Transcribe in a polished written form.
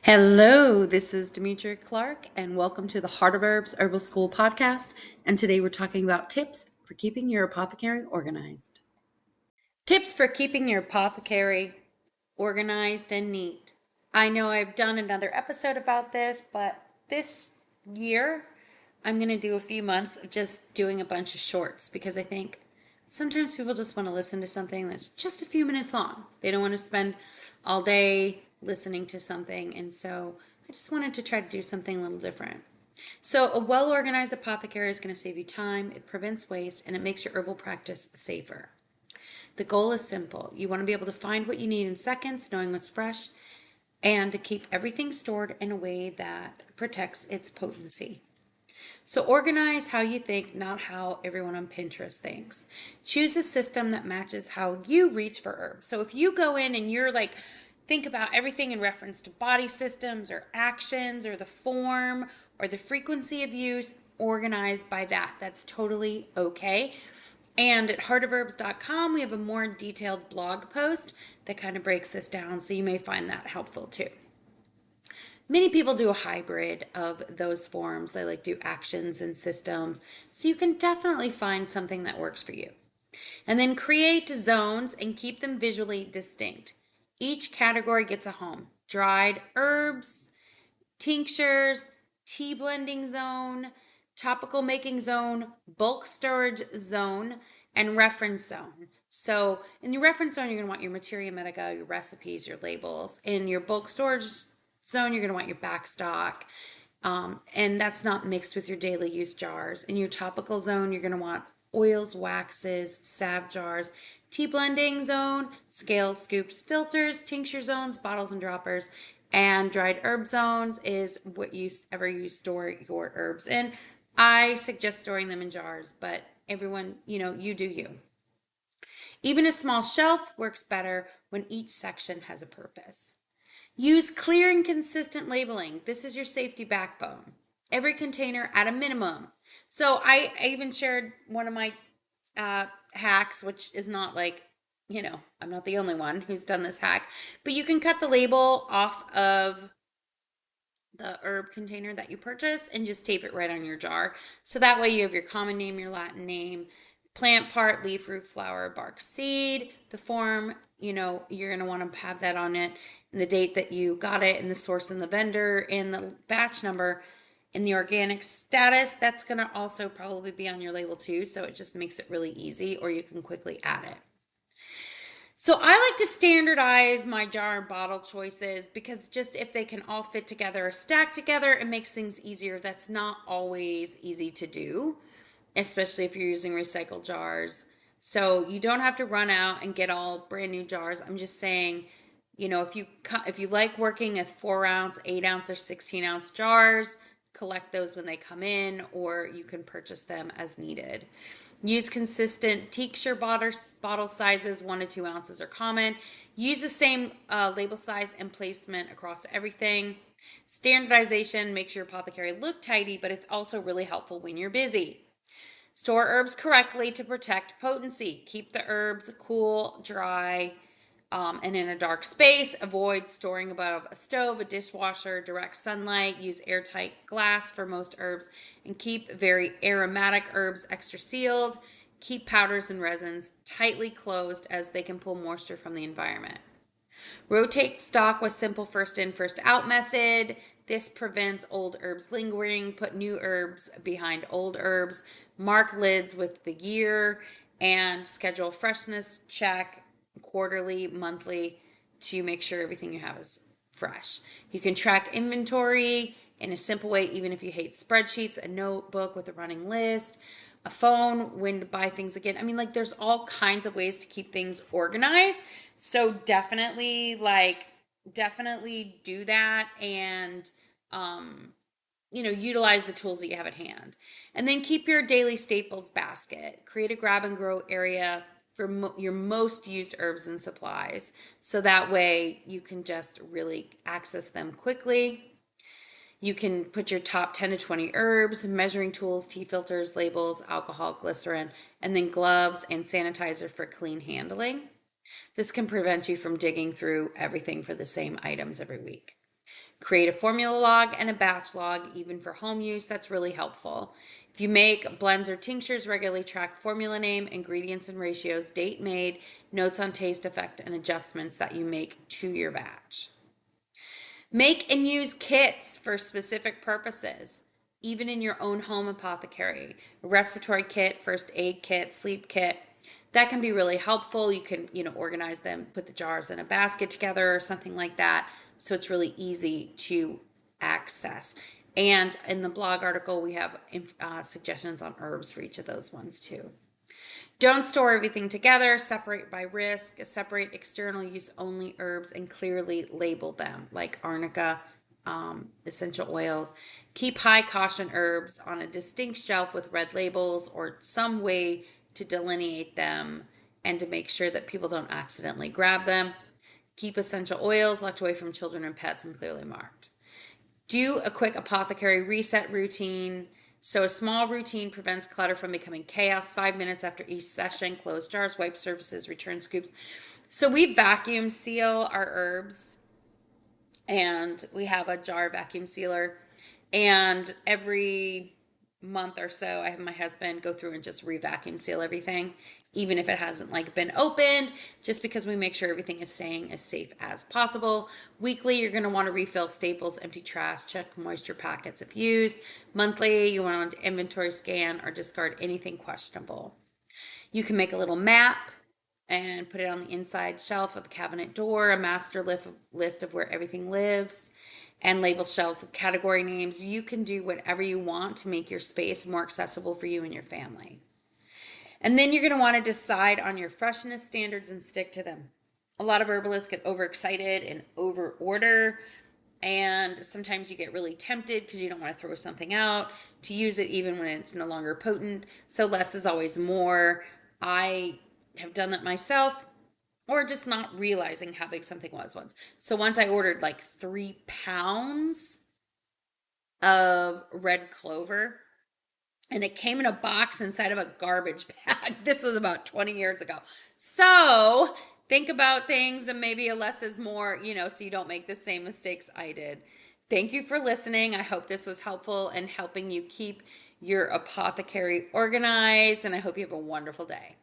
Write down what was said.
Hello, this is Demetria Clark, and welcome to the Heart of Herbs Herbal School podcast. And today we're talking about tips for keeping your apothecary organized. Tips for keeping your apothecary organized and neat. I know I've done another episode about this, but this year I'm going to do a few months of just doing a bunch of shorts because I think sometimes people just want to listen to something that's just a few minutes long. They don't want to spend all day listening to something, and so I just wanted to try to do something a little different. So, a well organized apothecary is going to save you time, it prevents waste, and it makes your herbal practice safer. The goal is simple. You want to be able to find what you need in seconds, knowing what's fresh, and to keep everything stored in a way that protects its potency. So organize how you think, not how everyone on Pinterest thinks. Choose a system that matches how you reach for herbs. So if you go in and you're like, think about everything in reference to body systems or actions or the form or the frequency of use, organized by that. That's totally okay. And at heartofherbs.com, we have a more detailed blog post that kind of breaks this down, so you may find that helpful too. Many people do a hybrid of those forms. They like do actions and systems, so you can definitely find something that works for you. And then create zones and keep them visually distinct. Each category gets a home. Dried herbs, tinctures, tea blending zone, topical making zone, bulk storage zone, and reference zone. So in your reference zone, you're going to want your materia medica, your recipes, your labels. In your bulk storage zone, you're going to want your back stock. And that's not mixed with your daily use jars. In your topical zone, you're going to want oils, waxes, salve jars. Tea blending zone, scales, scoops, filters. Tincture zones, bottles and droppers. And dried herb zones is what you store your herbs in. I suggest storing them in jars, but everyone, you do you. Even a small shelf works better when each section has a purpose. Use clear and consistent labeling. This is your safety backbone. Every container at a minimum. So I even shared one of my hacks, which is not like, I'm not the only one who's done this hack, but you can cut the label off of the herb container that you purchase and just tape it right on your jar. So that way you have your common name, your Latin name, plant part, leaf, root, flower, bark, seed, the form, you're going to want to have that on it, and the date that you got it, and the source and the vendor, and the batch number, and the organic status. That's going to also probably be on your label too, so it just makes it really easy, or you can quickly add it. So I like to standardize my jar and bottle choices because just if they can all fit together or stack together, it makes things easier. That's not always easy to do, especially if you're using recycled jars. So you don't have to run out and get all brand new jars. I'm just saying, if you like working with 4 ounce, 8 ounce, or 16 ounce jars, collect those when they come in, or you can purchase them as needed. Use consistent tincture bottle sizes. 1 to 2 ounces are common. Use the same label size and placement across everything. Standardization makes your apothecary look tidy, but it's also really helpful when you're busy. Store herbs correctly to protect potency. Keep the herbs cool, dry, and in a dark space. Avoid storing above a stove, a dishwasher, direct sunlight. Use airtight glass for most herbs, and keep very aromatic herbs extra sealed. Keep powders and resins tightly closed as they can pull moisture from the environment. Rotate stock with simple first in, first out method. This prevents old herbs lingering. Put new herbs behind old herbs. Mark lids with the year and schedule freshness check quarterly, monthly to make sure everything you have is fresh. You can track inventory in a simple way, even if you hate spreadsheets, a notebook with a running list, a phone, when to buy things again. I mean, like, there's all kinds of ways to keep things organized. So definitely do that, and utilize the tools that you have at hand. And then keep your daily staples basket. Create a grab and grow area for your most used herbs and supplies. So that way you can just really access them quickly. You can put your top 10 to 20 herbs, measuring tools, tea filters, labels, alcohol, glycerin, and then gloves and sanitizer for clean handling. This can prevent you from digging through everything for the same items every week. Create a formula log and a batch log, even for home use. That's really helpful. If you make blends or tinctures, regularly track formula name, ingredients and ratios, date made, notes on taste, effect, and adjustments that you make to your batch. Make and use kits for specific purposes, even in your own home apothecary. A respiratory kit, first aid kit, sleep kit. That can be really helpful. You can, organize them, put the jars in a basket together or something like that. So it's really easy to access. And in the blog article, we have suggestions on herbs for each of those ones too. Don't store everything together. Separate by risk. Separate external use only herbs and clearly label them, like arnica, essential oils. Keep high caution herbs on a distinct shelf with red labels or some way to delineate them and to make sure that people don't accidentally grab them. Keep essential oils locked away from children and pets and clearly marked. Do a quick apothecary reset routine. So a small routine prevents clutter from becoming chaos. 5 minutes after each session, close jars, wipe surfaces, return scoops. So we vacuum seal our herbs, and we have a jar vacuum sealer. And every month or so, I have my husband go through and just re-vacuum seal everything, even if it hasn't been opened, just because we make sure everything is staying as safe as possible. Weekly, you're going to want to refill staples, empty trash, check moisture packets if used. Monthly, you want to inventory scan or discard anything questionable. You can make a little map and put it on the inside shelf of the cabinet door, a master list of where everything lives, and label shelves with category names. You can do whatever you want to make your space more accessible for you and your family. And then you're going to want to decide on your freshness standards and stick to them. A lot of herbalists get overexcited and over order, and sometimes you get really tempted because you don't want to throw something out to use it even when it's no longer potent. So less is always more. I have done that myself, or just not realizing how big something was once. So once I ordered 3 pounds of red clover, and it came in a box inside of a garbage bag. This was about 20 years ago. So think about things, and maybe a less is more, so you don't make the same mistakes I did. Thank you for listening. I hope this was helpful in helping you keep your apothecary organized, and I hope you have a wonderful day.